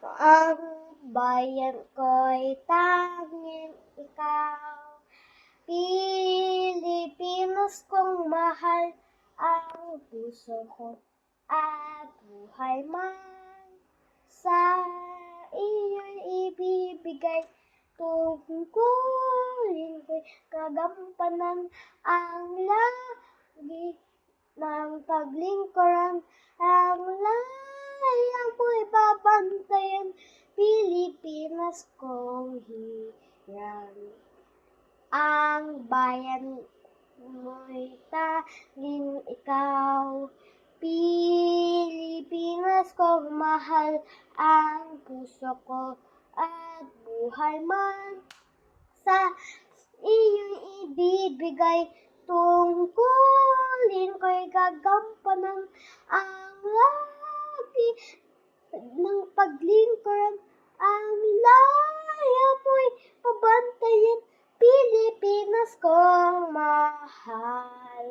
Ang bayan ko'y tanging ikaw, Pilipinas kong mahal, ang puso ko at buhay man sa iyo'y ibibigay. Tungkulin ko'y gagampanan, ang lagi ng paglingkuran, ang layang ko'y babantayan, Pilipinas kong hirang. Ang bayan mo'y tanging ikaw, Pilipinas kong mahal, ang puso ko at buhay man sa iyo'y ibibigay. Tungkulin ko'y gagampanan, ang lagi ng paglingkuran, ang laya mo'y pabantayan, Pilipinas kong mahal.